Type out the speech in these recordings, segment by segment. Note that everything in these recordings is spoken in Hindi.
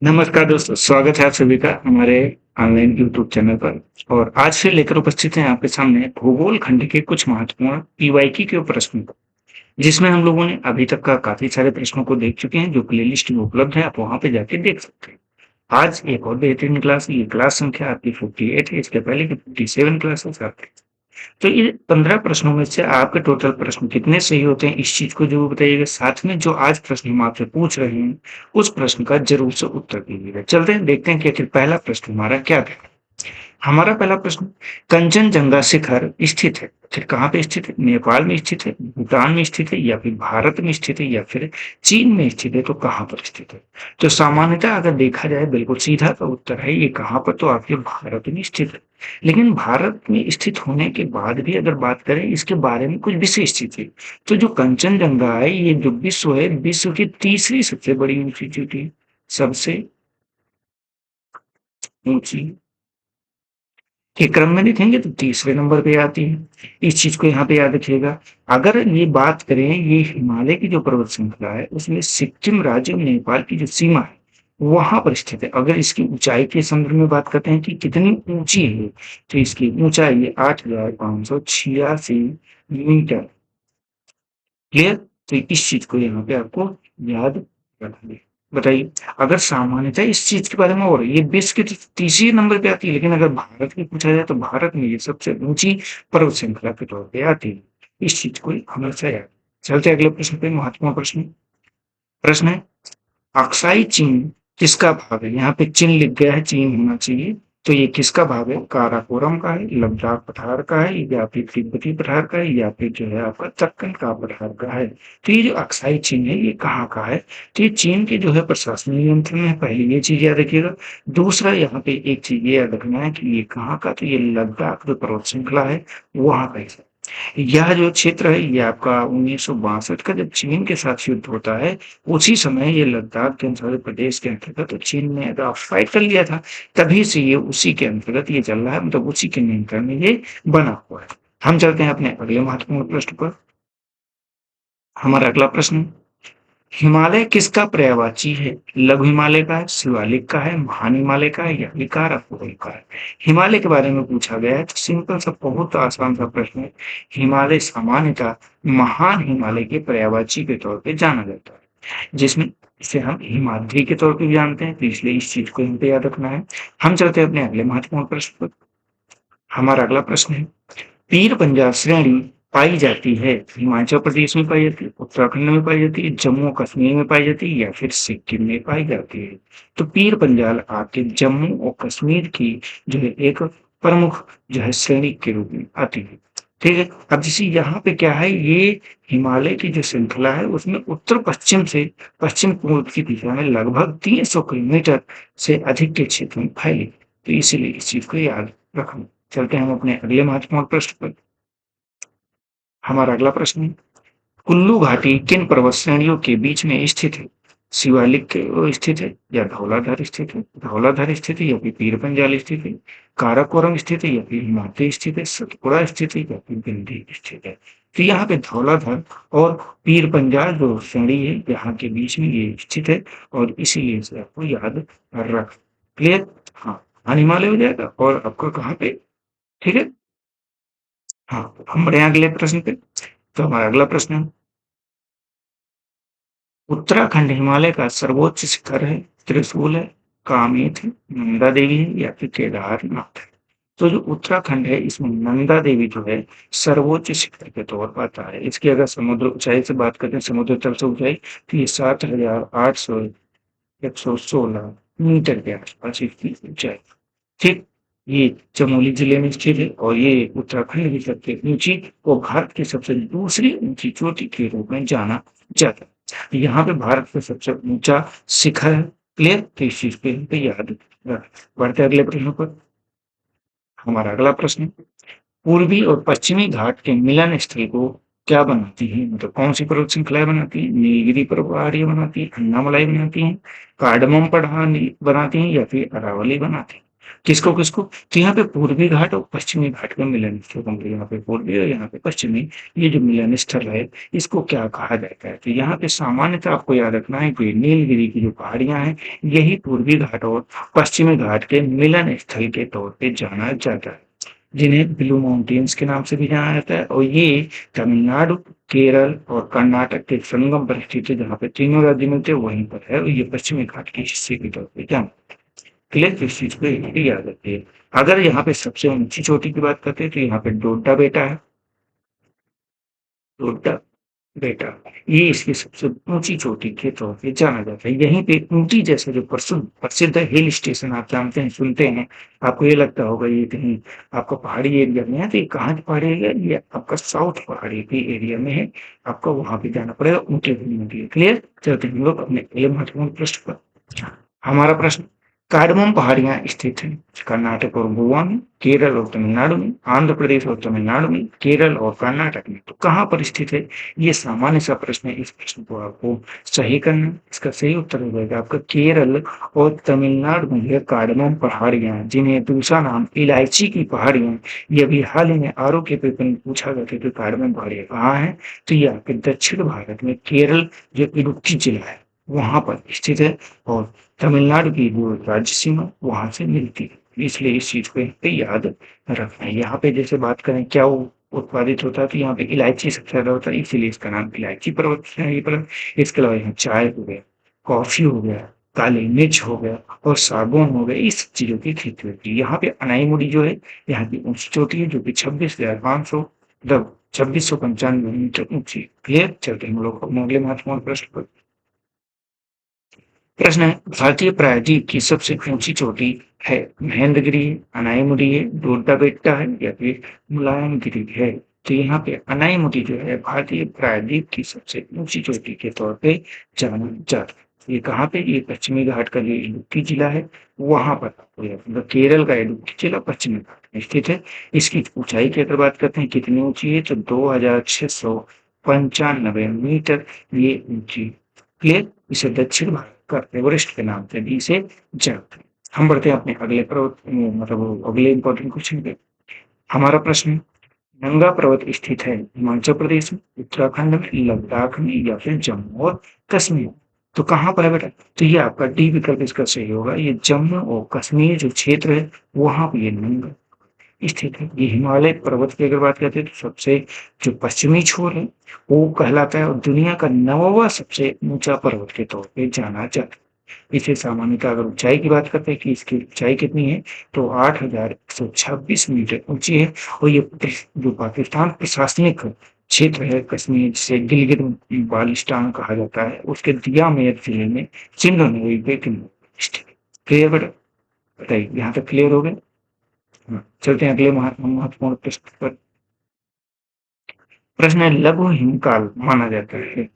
नमस्कार दोस्तों, स्वागत है आप सभी का हमारे ऑनलाइन यूट्यूब चैनल पर। और आज फिर लेकर उपस्थित हैं आपके सामने भूगोल खंड के कुछ महत्वपूर्ण पीवाईक्यू के प्रश्न, जिसमें हम लोगों ने अभी तक का काफी सारे प्रश्नों को देख चुके हैं, जो प्लेलिस्ट में उपलब्ध है, आप वहां पे जाके देख सकते हैं। आज एक और बेहतरीन क्लास, ये क्लास संख्या आपकी 48 है। इसके पहले की 47 क्लासेस आपकी। तो ये 15 प्रश्नों में से आपके टोटल प्रश्न कितने सही होते हैं, इस चीज को जरूर बताइएगा। साथ में जो आज प्रश्न हम आपसे पूछ रहे हैं, उस प्रश्न का जरूर से उत्तर दीजिएगा। चलते हैं, देखते हैं कि आखिर पहला प्रश्न हमारा क्या है। हमारा पहला प्रश्न, कंचनजंगा शिखर स्थित है, फिर कहाँ पे स्थित है? नेपाल में स्थित है, भूटान में स्थित है, या फिर भारत में स्थित है, या फिर चीन में स्थित है? तो कहाँ पर स्थित है? तो सामान्यतः अगर देखा जाए, बिल्कुल सीधा का उत्तर है ये कहाँ पर, तो आपके भारत में स्थित है। लेकिन भारत में स्थित होने के बाद भी अगर बात करें इसके बारे में कुछ विशेष चीजें, तो जो कंचनजंगा है, ये जो विश्व है, विश्व की तीसरी सबसे बड़ी ऊंची चोटी है। सबसे ऊंची के क्रम में देखेंगे तो तीसरे नंबर पे आती है। इस चीज को यहाँ पे याद रखिएगा। अगर ये बात करें, ये हिमालय की जो पर्वत श्रृंखला है, उसमें सिक्किम राज्य और नेपाल की जो सीमा है, वहां पर स्थित है। अगर इसकी ऊंचाई के संदर्भ में बात करते हैं कि कितनी ऊंची है, तो इसकी ऊंचाई है 8,586 मीटर। क्लियर? तो इस चीज को यहाँ पे आपको याद रखना है। बताइए, अगर सामान्यतः इस चीज के बारे में, और ये विश्व के तीसरे नंबर पे आती है, लेकिन अगर भारत की पूछा जाए तो भारत में ये सबसे ऊंची पर्वत श्रृंखला के तौर पे आती है। इस चीज को हमेशा याद। चलते हैं अगले प्रश्न पे, महत्वपूर्ण प्रश्न। प्रश्न है, अक्साई चीन किसका भाग है? यहाँ पे चीन लिख गया है, चीन होना चाहिए। तो ये किसका भाग है? काराकोरम का है, लद्दाख पठार का है, या फिर तिब्बती पठार का है, या फिर जो है आपका दक्कन का पठार का है? तो ये जो अक्साई चीन है, ये कहाँ का है? तो ये चीन के जो है प्रशासनिक नियंत्रण में, पहले ये चीज याद रखिएगा। दूसरा, यहाँ पे एक चीज ये याद रखना है कि ये कहाँ का, तो ये लद्दाख जो पर्वत श्रृंखला है, वहां का हिस्सा। यह जो क्षेत्र है, ये आपका 1962 का जब चीन के साथ युद्ध होता है, उसी समय ये लद्दाख के अंतर्गत, प्रदेश के अंतर्गत, तो चीन ने फाइट कर लिया था। तभी से ये उसी के अंतर्गत ये चल रहा है, मतलब उसी के नियंत्रण में ये बना हुआ है। हम चलते हैं अपने अगले महत्वपूर्ण प्रश्न पर। हमारा अगला प्रश्न, हिमालय किसका पर्यायवाची है? लघु हिमालय का है, शिवालिक का है, महान हिमालय का है, या फिर काराकोरम का है? हिमालय के बारे में पूछा गया है, तो सिंपल सा, बहुत आसान सा प्रश्न है। हिमालय सामान्यतः महान हिमालय के पर्यायवाची के तौर पे जाना जाता है, जिसमें इसे हम हिमाद्री के तौर पे भी जानते हैं, तो इसलिए इस चीज को यहाँ पे याद रखना है। हम चलते हैं अपने अगले महत्वपूर्ण प्रश्न पर। हमारा अगला प्रश्न है, पीर पंजाल श्रेणी पाई जाती है, हिमाचल प्रदेश में पाई जाती है, उत्तराखंड में पाई जाती है, जम्मू कश्मीर में पाई जाती है, या फिर सिक्किम में पाई जाती है? तो पीर पंजाल आपके जम्मू और कश्मीर की जो है एक प्रमुख जो है श्रेणी के रूप में आती है। ठीक है। अब जैसे यहाँ पे क्या है, ये हिमालय की जो श्रृंखला है, उसमें उत्तर पश्चिम से पश्चिम पूर्व की दिशा में लगभग 300 किलोमीटर से अधिक के क्षेत्र में फैली। तो इसीलिए इस चीज को याद रखना। चलते हैं हम अपने अगले महत्वपूर्ण प्रश्न पर। हमारा अगला प्रश्न है, कुल्लू घाटी किन पर्वत श्रेणियों के बीच में स्थित है? शिवालिक के स्थित है, या धौलाधार स्थित है? धौलाधार स्थित है, या फिर पीर पंजाल स्थित है? काराकोरम स्थित है, या फिर हिमालय स्थित है? सतपुड़ा स्थित है, या फिर बिंदी स्थित है? तो यहाँ पे धौलाधार और पीर पंजाल जो श्रेणी है, यहाँ के बीच में ये स्थित है, और इसीलिए इसे आपको याद रख। क्लियर? हाँ, हिमालय हो जाएगा, और आपका कहाँ पे? ठीक है। हाँ, हम बढ़े अगले प्रश्न पे। तो हमारा अगला प्रश्न है, उत्तराखंड हिमालय का सर्वोच्च शिखर है, त्रिशूल है, कामेत है, नंदा देवी है, या फिर केदारनाथ है? तो जो उत्तराखंड है, इसमें नंदा देवी जो है सर्वोच्च शिखर के तौर पर आता है। इसकी अगर समुद्र ऊंचाई से बात करते हैं, समुद्र तल से ऊंचाई, तो ये 7,816 मीटर के आसपास इसकी ऊंचाई। ठीक। ये चमोली जिले में स्थित है, और ये उत्तराखंड की सबसे ऊंची और भारत की सबसे दूसरी ऊंची चोटी के रूप में जाना जाता है। यहाँ पे भारत का सबसे ऊंचा शिखर है। क्लियर? तो इस चीज पे याद रख। बढ़ते अगले प्रश्न पर। हमारा अगला प्रश्न, पूर्वी और पश्चिमी घाट के मिलन स्थल को क्या बनाती है? मतलब कौन सी पर्वत श्रृंखलाएं बनाती है? नीलगिरी पहाड़ियां बनाती है, अन्नामलाई बनाती है, कार्डमम पहाड़ी बनाती है, या फिर अरावली बनाती है? किसको किसको? तो यहाँ पे पूर्वी घाट और पश्चिमी घाट का मिलन स्थल बन गया। यहाँ पे पूर्वी और यहाँ पे पश्चिमी, ये जो मिलन स्थल है इसको क्या कहा जाता है? तो यहाँ पे सामान्यतः आपको याद रखना है कि नीलगिरी की जो पहाड़ियां हैं यही पूर्वी घाट और पश्चिमी घाट के मिलन स्थल के तौर पे जाना जाता है, जिन्हें ब्लू माउंटेन्स के नाम से भी जाना जाता है। और ये तमिलनाडु, केरल और कर्नाटक के संगम पर स्थित है, जहाँ पे तीनों राज्य मिलते हैं वहीं पर है, और ये पश्चिमी घाट के हिस्से के तौर पे जाना जाता है। क्लियर? इस चीज को याद रखिए। अगर यहाँ पे सबसे ऊंची चोटी की बात करते हैं तो यहाँ पे डोडा बेटा है, डोडा बेटा, ये इसकी सबसे ऊंची चोटी के तौर पे जाना जाता है। यहीं पे ऊटी जैसा जो प्रसिद्ध प्रसिद्ध हिल स्टेशन आप जानते हैं, सुनते हैं, आपको ये लगता होगा ये कहीं आपका पहाड़ी एरिया में है, तो ये कहाँ की पहाड़ी एरिया? ये आपका साउथ पहाड़ी के एरिया में है, आपको वहां पे जाना पड़ेगा ऊंटे घूमने के लिए। क्लियर? चलते हैं हम लोग अपने अगले महत्वपूर्ण प्रश्न पर। हमारा प्रश्न, कार्डमम पहाड़ियां स्थित हैं कर्नाटक और गोवा में, केरल और तमिलनाडु में, आंध्र प्रदेश और तमिलनाडु में, केरल और कर्नाटक में। तो कहाँ पर स्थित है? ये सामान्य सा प्रश्न है। इस प्रश्न को आपको सही करना है। इसका सही उत्तर हो जाएगा आपका केरल और तमिलनाडु में यह कार्डमम पहाड़ियां, जिन्हें दूसरा नाम इलायची की पहाड़ियां, ये भी हाल ही में आरओ के पेपर में पूछा गया था कि कार्डमम पहाड़ियां कहाँ है? तो ये आपके दक्षिण भारत में केरल जो इडुक्की जिला है वहां पर स्थित है, और तमिलनाडु की जो राज्य सीमा वहां से मिलती है। इसलिए इस चीज को यहाँ पे याद रखना है। यहाँ पे जैसे बात करें क्या उत्पादित होता है, तो यहाँ पे इलायची सबसे ज्यादा होता है, इसीलिए इसका नाम इलायची पर्वत है। ये पर्वत, इसके अलावा यहाँ चाय हो गया, कॉफी हो गया, काली मिर्च हो गया और सागौन हो गया, इस सब चीजों की खेती होती है। यहाँ पे अनाईमुड़ी जो है यहाँ की ऊंची चोटी है, जो कि 26,500 मतलब 2695 मीटर ऊंची। क्लियर? चलते हैं हम लोग अपने अगले महत्वपूर्ण प्रश्न पर। प्रश्न है, भारतीय प्रायद्वीप की सबसे ऊंची चोटी है महेंद्रगिरी है, अनाईमुड़ी है, डोडा बेट्टा है या फिर मुलायमगिरी है? तो यहाँ पे अनाईमुड़ी जो है भारतीय प्रायद्वीप की सबसे ऊंची चोटी के तौर पे जाना जाता है। ये कहाँ पे? ये पश्चिमी घाट का जो इडुक्की जिला है वहां पर आपको मतलब केरल का इडुक्की जिला पश्चिमी घाट में स्थित है। इसकी ऊंचाई की अगर बात करते हैं कितनी ऊंची है, तो 2695 मीटर ये ऊंची। क्लियर? इसे दक्षिण भारत का एवरेस्ट के नाम से भी इसे जानते हैं। हम बढ़ते हैं अपने अगले मतलब अगले इंपॉर्टेंट क्वेश्चन पे। हमारा प्रश्न, नंगा पर्वत स्थित है हिमाचल प्रदेश में, उत्तराखंड में, लद्दाख में या फिर जम्मू और कश्मीर? तो कहाँ पर है बेटा? तो ये आपका डी विकल्प इसका सही होगा। ये जम्मू और कश्मीर जो क्षेत्र है वहां पर ये नंगा स्थित है। ये हिमालय पर्वत की अगर बात करते हैं तो सबसे जो पश्चिमी छोर है वो कहलाता है, और दुनिया का 9वां सबसे ऊंचा पर्वत के तौर पे जाना जाता है। इसे सामान्यतः अगर ऊंचाई की बात करते हैं कि इसकी ऊंचाई कितनी है, तो 8,126 मीटर ऊंची है। और ये जो पाकिस्तान प्रशासनिक क्षेत्र है कश्मीर, जिसे गिलगित बाल्टिस्तान कहा जाता है, उसके दिया मेर जिले में सिंधु नदी के किनारे स्थित है। क्लियर बेटा? बताइए, यहाँ तक क्लियर हो गया? चलते हैं अगले महत्वपूर्ण प्रश्न पर। प्रश्न है, लघु हिमकाल माना जाता है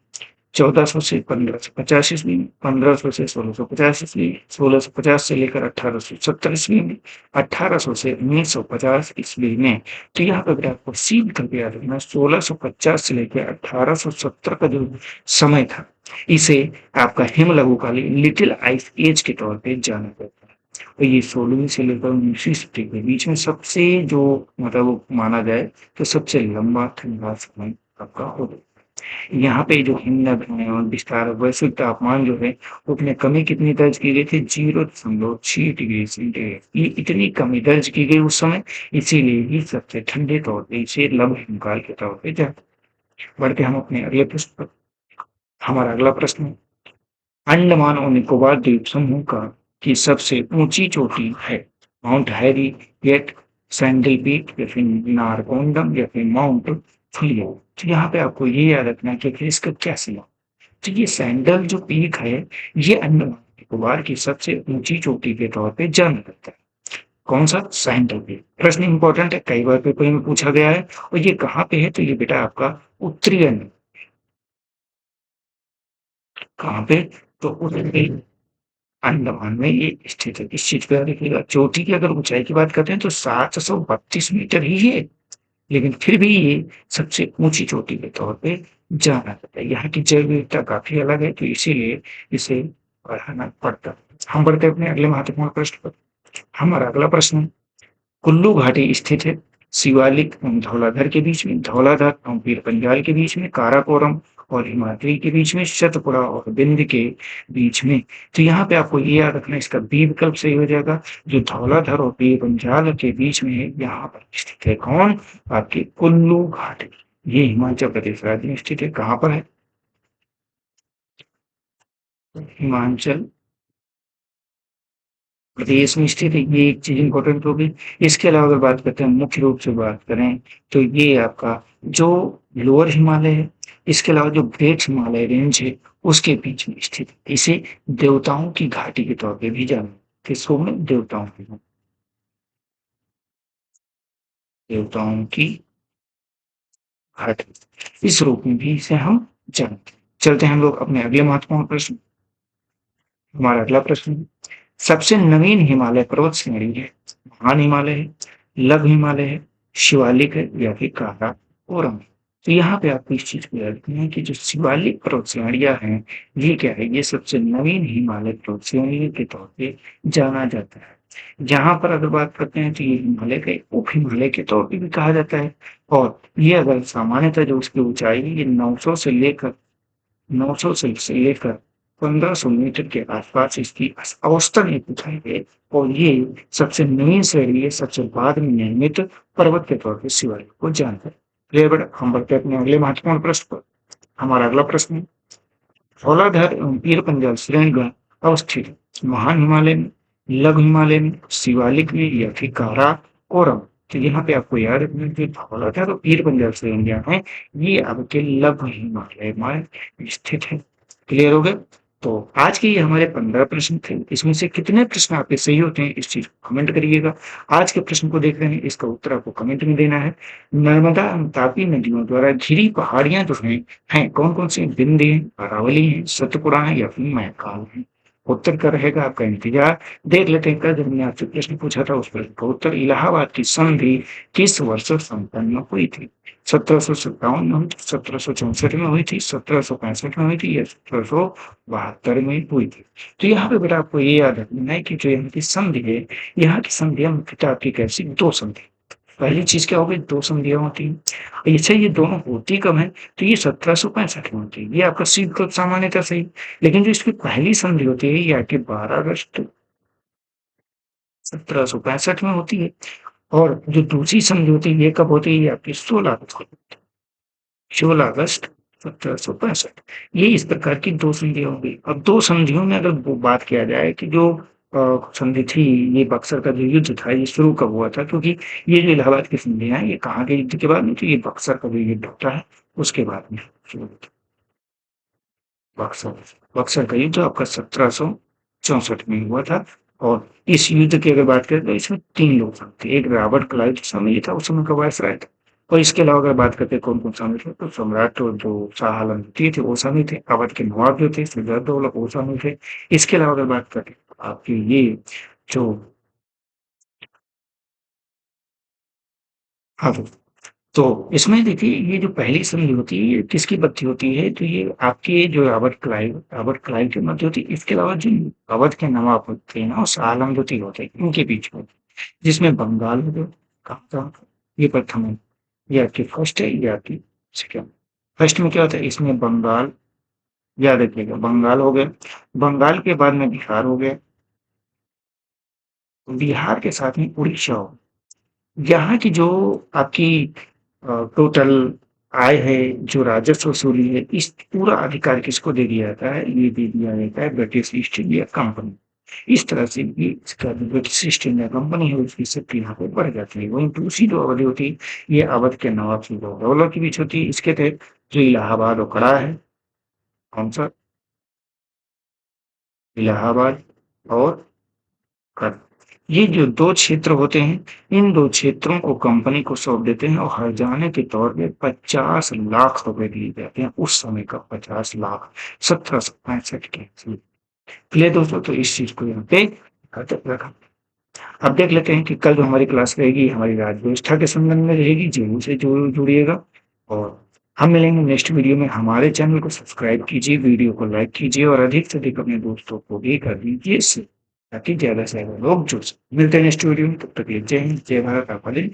1400 से 1550 ईस्वी में, 1500 से 1650 ईस्वी, 1650 से लेकर 1870 ईस्वी में, 1800 से 1950 ईस्वी में। तो यहाँ पर आपको सीध करके याद रखना, 1650 से लेकर 1870 का जो समय था इसे आपका हिम लघुकालीन लिटिल आइस एज के तौर पे जाना जाता है। तो ये 16वीं से लेकर 19वीं सदी के बीच में सबसे जो मतलब माना जाए तो सबसे लंबा ठंडा समय आपका होगा। यहाँ पे जो हिमनद है और विस्तार वैश्विक तापमान जो है उसमें कमी कितनी दर्ज की गई थी? 0.6 डिग्री सेंटीग्रेड। ये इतनी कमी दर्ज की गई उस समय, इसीलिए ही सबसे ठंडे तौर पे इसे लघु हिमकाल के तौर पे जाते। बढ़ते हम अपने अगले प्रश्न पर। हमारा अगला प्रश्न है, अंडमान और निकोबार द्वीप समूह का की सबसे ऊंची चोटी है mount Harry, yet, sandal peak या फिर नारकोंडम या फिर माउंट फुलियो? तो यहाँ पे आपको ये याद रखना है कि इसका क्या सही है। तो ये सैंडल जो पीक है ये अंडमान निकोबार की सबसे ऊंची चोटी के तौर पे जाना जाता है। कौन सा? Sandal peak. प्रश्न इंपॉर्टेंट है, कई बार पेपर में पूछा गया है। और ये कहाँ पे है? तो ये बेटा आपका उत्तरी कहाँ पे? तो उत्तरी अंडमान में ये स्थित है। इस चीज पे देखिएगा, चोटी की अगर ऊंचाई की बात करते हैं तो 732 मीटर ही है, लेकिन फिर भी ये सबसे ऊंची चोटी के तौर पे जाना जाता है। यहाँ की जैव विविधता काफी अलग है, तो इसीलिए इसे बढ़ाना पड़ता है। हम बढ़ते हैं अपने अगले महत्वपूर्ण प्रश्न पर। हमारा अगला प्रश्न, कुल्लू घाटी स्थित है, शिवालिक धौलाधर के बीच में, धौलाधर पीर पंजाल के बीच में, काराकोरम और हिमाद्री के बीच में, सतपुड़ा और बिंद के बीच में। तो यहाँ पे आपको ये याद रखना, इसका बी विकल्प सही हो जाएगा। जो धौलाधर और पीर पंजाल के बीच में है, यहाँ पर स्थित है कौन? आपकी कुल्लू घाटी। ये हिमाचल प्रदेश राज्य में स्थित है। कहाँ पर है? हिमाचल प्रदेश में स्थित है। ये एक चीज इंपॉर्टेंट होगी। इसके अलावा अगर बात करते हैं, मुख्य रूप से बात करें, तो ये आपका जो लोअर हिमालय है, इसके अलावा जो ग्रेट हिमालय रेंज है, उसके बीच में स्थित है। इसे देवताओं की घाटी के तौर पे भी जाना, किसको में? देवताओं की घाटी, इस रूप में भी इसे हम जानते हैं। चलते हैं हम लोग अपने अगले महत्वपूर्ण प्रश्न। हमारा अगला प्रश्न, सबसे नवीन हिमालय पर्वत श्रेणी है, महान हिमालय है, लघु हिमालय है, शिवालिक है या फिर काराकोरम। तो यहाँ पे आपको इस चीज को याद रखना है कि जो शिवालिक पर्वत श्रेणियां हैं, ये क्या है? ये सबसे नवीन हिमालय पर्वत श्रेणी के तौर पे जाना जाता है। यहाँ पर अगर बात करते हैं तो ये हिमालय का उप हिमालय के तौर पे भी कहा जाता है। और ये अगर सामान्यतः जो उसकी ऊंचाई है, ये 900 से लेकर 1500 मीटर के आसपास इसकी औसतन एक ऊंचाई है। और ये सबसे नवीन श्रेणी है, सबसे बाद में निर्मित पर्वत के तौर पर शिवालिक को जानते हैं। क्लियर बेटा? हम बढ़ते हैं अपने अगले महत्वपूर्ण प्रश्न पर। हमारा अगला प्रश्न है, धौलाधर एवं पीर पंजाल श्रेणीगण अवस्थित है, महान हिमालय में, लघु हिमालय में, शिवालिक में या फिर काराकोरम। तो यहाँ पे आपको याद रखना है कि धौलाधर और पीर पंजाल श्रेणियां हैं, ये आपके लघु हिमालय में स्थित है। क्लियर हो गया? तो आज के ये हमारे 15 प्रश्न थे। इसमें से कितने प्रश्न आपके सही होते हैं, इस चीज को कमेंट करिएगा। आज के प्रश्न को देख रहे हैं, इसका उत्तर आपको कमेंट में देना है। नर्मदा एवं तापी नदियों द्वारा घिरी पहाड़ियां जो हैं कौन कौन सी? बिंद है, अरावली है, सतपुड़ा है या फिर मैकाल है। उत्तर का रहेगा आपका इंतजार। देख लेते हैं, कल जब मैंने आपसे प्रश्न पूछा था, उस प्रश्न का उत्तर, इलाहाबाद की संधि किस वर्ष संपन्न हुई थी? 1757 में हुई थी, 1764 में हुई थी, 1765 में हुई थी या 1772 में हुई थी। तो यहाँ पे बेटा आपको ये याद रखना है कि जो यहाँ की संधि है, यहाँ की संधियां मुख्यतः आपकी कैसी? दो संधि। पहली चीज क्या होगी? दो संधियां होती हैं। अच्छा, ये दोनों होती कब है? तो ये 1765 में होती है। ये आपका सी विकल्प सामान्यतः सही। लेकिन जो इसकी पहली संधि होती है, ये आपकी 12 अगस्त 1765 में होती है। और जो दूसरी संधि होती है, ये कब होती है? ये आपकी 16 अगस्त को, 16 अगस्त 1765। ये इस प्रकार की दो संधियां होंगी। अब दो संधियों में अगर बात किया जाए कि जो संधि थी, ये बक्सर का जो युद्ध था, ये शुरू कब हुआ था? क्योंकि ये जो इलाहाबाद की संधियां हैं, ये कहाँ के युद्ध के बाद में? तो ये बक्सर का जो युद्ध होता है, उसके बाद में शुरू होता है। बक्सर बक्सर का युद्ध आपका 1764 में हुआ था। और इस युद्ध की अगर बात करें तो इसमें 3 लोग थे। एक रॉबर्ट क्लाइव शामिल था, उस समय का वायसराय था। और इसके अलावा अगर बात करते हैं कौन-कौन शामिल थे, तो सम्राट तो जो शाह आलम द्वितीय थे, वो शामिल थे। अवध के नवाब जो थे, सिद्धार्थ वो शामिल थे। इसके अलावा अगर बात करें तो आपके ये जो हाँ, तो इसमें देखिए, ये जो पहली संधि होती है, ये किसकी मध्य होती है? तो ये आपके जो रॉबर्ट क्लाइव की मध्य होती है। इसके अलावा जिन अवध के नवाब होते हैं ना, और शाह आलम द्वितीय होते हैं, इनके बीच में, जिसमें बंगाल हो गया, कहाँ था? ये प्रथम है, ये आपकी फर्स्ट है, ये आपकी सेकंड। फर्स्ट में क्या होता है? इसमें बंगाल, याद रखिएगा, बंगाल हो गया। बंगाल के बाद में बिहार हो गया। बिहार के साथ में उड़ीसा हो गया। यहाँ की जो आपकी टोटल आय है, जो राजस्व वसूली है, इस पूरा अधिकार किसको दे दिया जाता है? ये दे दिया जाता है ब्रिटिश ईस्ट इंडिया कंपनी। इस तरह से ये इसका जो ब्रिटिश ईस्ट इंडिया कंपनी है, उसकी शक्ति यहाँ पे बढ़ जाती है। वहीं दूसरी जो अवधि होती है, ये अवध के नवाब सिंह के बीच होती है। इसके तहत जो इलाहाबाद और कड़ा है, कौन सा? इलाहाबाद और कड़ा, ये जो दो क्षेत्र होते हैं, इन दो क्षेत्रों को कंपनी को सौंप देते हैं और हर्जाने के तौर पे 50 लाख रुपए दिए जाते हैं। उस समय का 50 लाख, 1765 के। क्लियर दोस्तों? तो इस चीज को यहाँ पे रखा। अब देख लेते हैं कि कल जो हमारी क्लास रहेगी, हमारी राज्य व्यवस्था के संबंध में रहेगी। जरूर से जरूर जुड़िएगा। और हम मिलेंगे नेक्स्ट वीडियो में। हमारे चैनल को सब्सक्राइब कीजिए, वीडियो को लाइक कीजिए और अधिक से अधिक अपने दोस्तों को भी कर दीजिए। ताकि ज़्यादा से ज़्यादा लोग जुड़ सकें। मिलते हैं नेक्स्ट वीडियो में, तब तक के लिए जय हिंद, जय भारत, आपका दिन